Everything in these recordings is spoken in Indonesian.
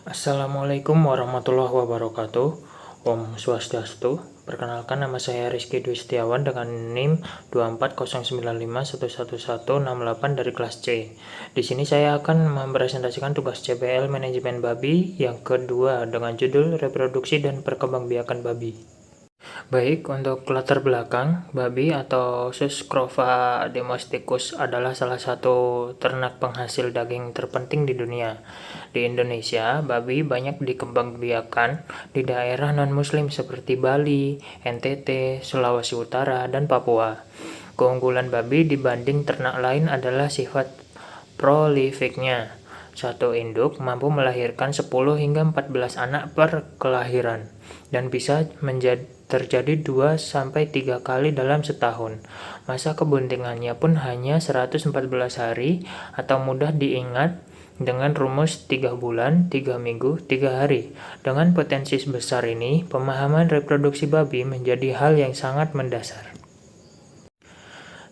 Assalamualaikum warahmatullahi wabarakatuh. Om Swastiastu. Perkenalkan, nama saya Rizky Dwi Setiawan dengan NIM 24095111168 dari kelas C. Di sini saya akan mempresentasikan tugas CPL Manajemen Babi yang kedua dengan judul Reproduksi dan Perkembangbiakan Babi. Baik, untuk latar belakang, babi atau Suscrova domesticus adalah salah satu ternak penghasil daging terpenting di dunia. Di Indonesia, babi banyak dikembangbiakan di daerah non-muslim seperti Bali, NTT, Sulawesi Utara, dan Papua. Keunggulan babi dibanding ternak lain adalah sifat prolifiknya. Satu induk mampu melahirkan 10 hingga 14 anak per kelahiran dan bisa terjadi 2-3 kali dalam setahun. Masa kebuntingannya pun hanya 114 hari atau mudah diingat dengan rumus 3 bulan, 3 minggu, 3 hari. Dengan potensi sebesar ini, pemahaman reproduksi babi menjadi hal yang sangat mendasar.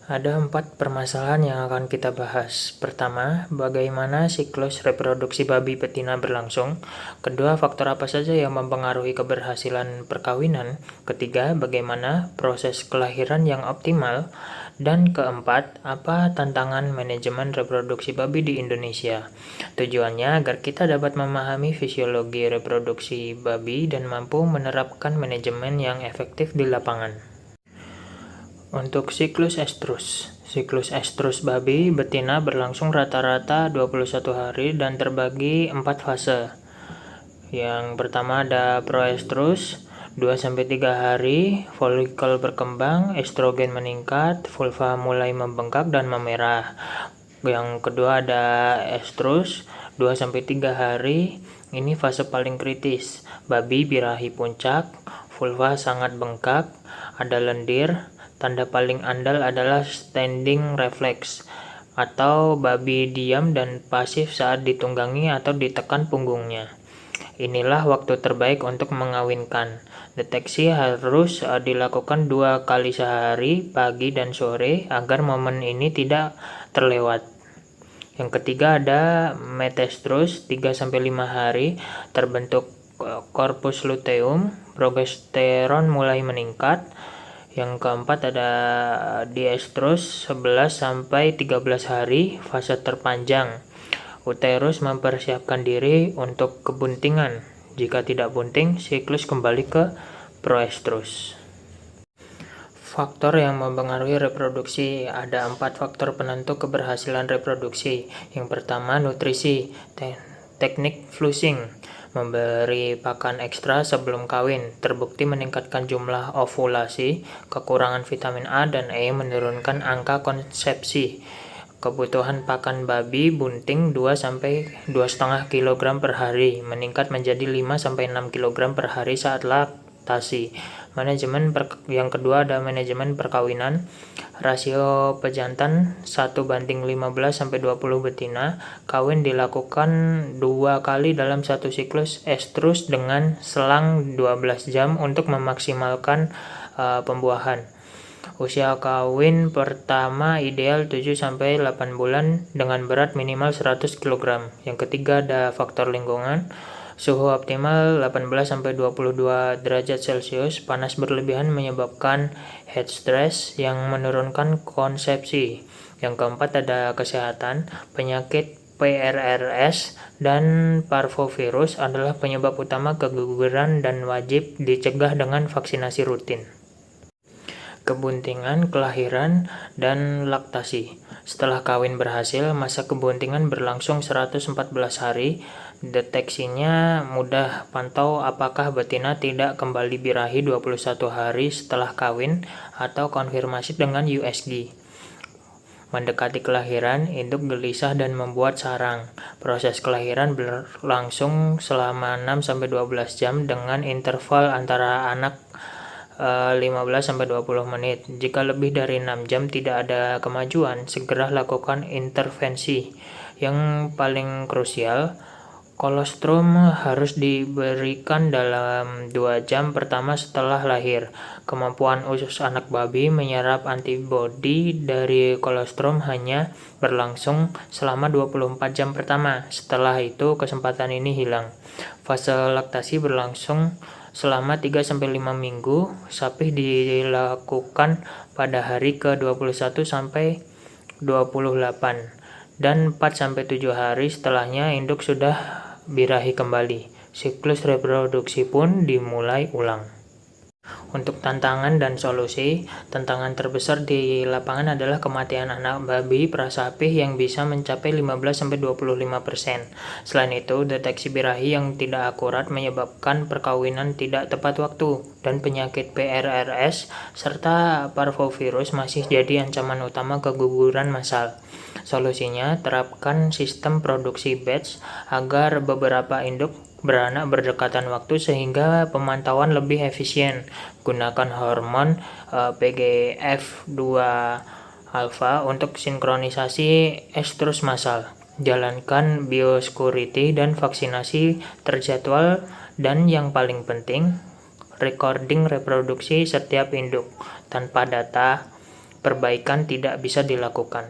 Ada 4 permasalahan yang akan kita bahas. Pertama, bagaimana siklus reproduksi babi betina berlangsung. Kedua, faktor apa saja yang mempengaruhi keberhasilan perkawinan. Ketiga, bagaimana proses kelahiran yang optimal. Dan keempat, apa tantangan manajemen reproduksi babi di Indonesia. Tujuannya agar kita dapat memahami fisiologi reproduksi babi dan mampu menerapkan manajemen yang efektif di lapangan. Untuk siklus estrus babi betina berlangsung rata-rata 21 hari dan terbagi 4 fase. Yang pertama ada proestrus, 2-3 hari, folikel berkembang, estrogen meningkat, vulva mulai membengkak dan memerah. Yang kedua ada estrus, 2-3 hari, ini fase paling kritis. Babi birahi puncak, vulva sangat bengkak, ada lendir. Tanda paling andal adalah standing reflex atau babi diam dan pasif saat ditunggangi atau ditekan punggungnya. Inilah waktu terbaik untuk mengawinkan. Deteksi harus dilakukan 2 kali sehari, pagi dan sore, agar momen ini tidak terlewat. Yang ketiga ada metestrus, 3-5 hari, terbentuk corpus luteum, progesteron mulai meningkat. Yang keempat ada diestrus, 11-13 hari, fase terpanjang. Uterus mempersiapkan diri untuk kebuntingan. Jika tidak bunting, siklus kembali ke proestrus. Faktor yang mempengaruhi reproduksi. Ada 4 faktor penentu keberhasilan reproduksi. Yang pertama, nutrisi. Teknik flushing, memberi pakan ekstra sebelum kawin, terbukti meningkatkan jumlah ovulasi. Kekurangan vitamin A dan E menurunkan angka konsepsi. Kebutuhan pakan babi bunting 2-2,5 kg per hari, meningkat menjadi 5-6 kg per hari saat laktasi. Yang kedua ada manajemen perkawinan. Rasio pejantan 1:15-20 betina. Kawin dilakukan 2 kali dalam satu siklus estrus dengan selang 12 jam untuk memaksimalkan pembuahan. Usia kawin pertama ideal 7-8 bulan dengan berat minimal 100 kg. Yang ketiga ada faktor lingkungan. Suhu optimal 18-22 derajat Celcius. Panas berlebihan menyebabkan heat stress yang menurunkan konsepsi. Yang keempat ada kesehatan. Penyakit PRRS dan parvovirus adalah penyebab utama keguguran dan wajib dicegah dengan vaksinasi rutin. Kebuntingan, kelahiran, dan laktasi. Setelah kawin berhasil, masa kebuntingan berlangsung 114 hari. Deteksinya mudah, pantau apakah betina tidak kembali birahi 21 hari setelah kawin atau konfirmasi dengan USG. Mendekati kelahiran, induk gelisah dan membuat sarang. Proses kelahiran berlangsung selama 6-12 jam dengan interval antara anak 15-20 menit. Jika lebih dari 6 jam tidak ada kemajuan, segera lakukan intervensi. Yang paling krusial, Kolostrum harus diberikan dalam 2 jam pertama setelah lahir. Kemampuan usus anak babi menyerap antibodi dari kolostrum hanya berlangsung selama 24 jam pertama. Setelah itu, kesempatan ini hilang. Fase laktasi berlangsung selama 3-5 minggu. Sapih dilakukan pada hari ke-21 sampai 28 dan 4-7 hari setelahnya induk sudah birahi kembali. Siklus reproduksi pun dimulai ulang. Untuk tantangan dan solusi, tantangan terbesar di lapangan adalah kematian anak babi prasapih yang bisa mencapai 15-25%. Selain itu, deteksi birahi yang tidak akurat menyebabkan perkawinan tidak tepat waktu, dan penyakit PRRS serta parvovirus masih jadi ancaman utama keguguran massal. Solusinya, terapkan sistem produksi batch agar beberapa induk beranak berdekatan waktu sehingga pemantauan lebih efisien. Gunakan hormon PGF2 alfa untuk sinkronisasi estrus massal. Jalankan biosecurity dan vaksinasi terjadwal, dan yang paling penting, recording reproduksi setiap induk. Tanpa data, perbaikan tidak bisa dilakukan.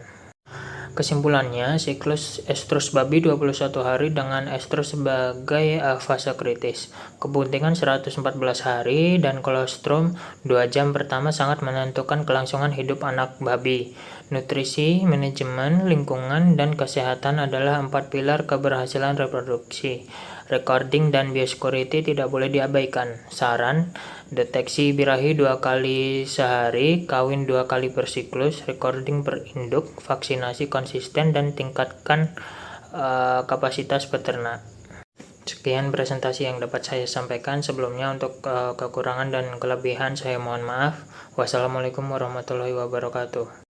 Kesimpulannya, siklus estrus babi 21 hari dengan estrus sebagai fase kritis. Kebuntingan 114 hari dan kolostrum 2 jam pertama sangat menentukan kelangsungan hidup anak babi. Nutrisi, manajemen, lingkungan, dan kesehatan adalah 4 pilar keberhasilan reproduksi. Recording dan biosecurity tidak boleh diabaikan. Saran, deteksi birahi 2 kali sehari, kawin 2 kali per siklus, recording per induk, vaksinasi konsisten, dan tingkatkan kapasitas peternak. Sekian presentasi yang dapat saya sampaikan. Sebelumnya, untuk kekurangan dan kelebihan saya mohon maaf. Wassalamualaikum warahmatullahi wabarakatuh.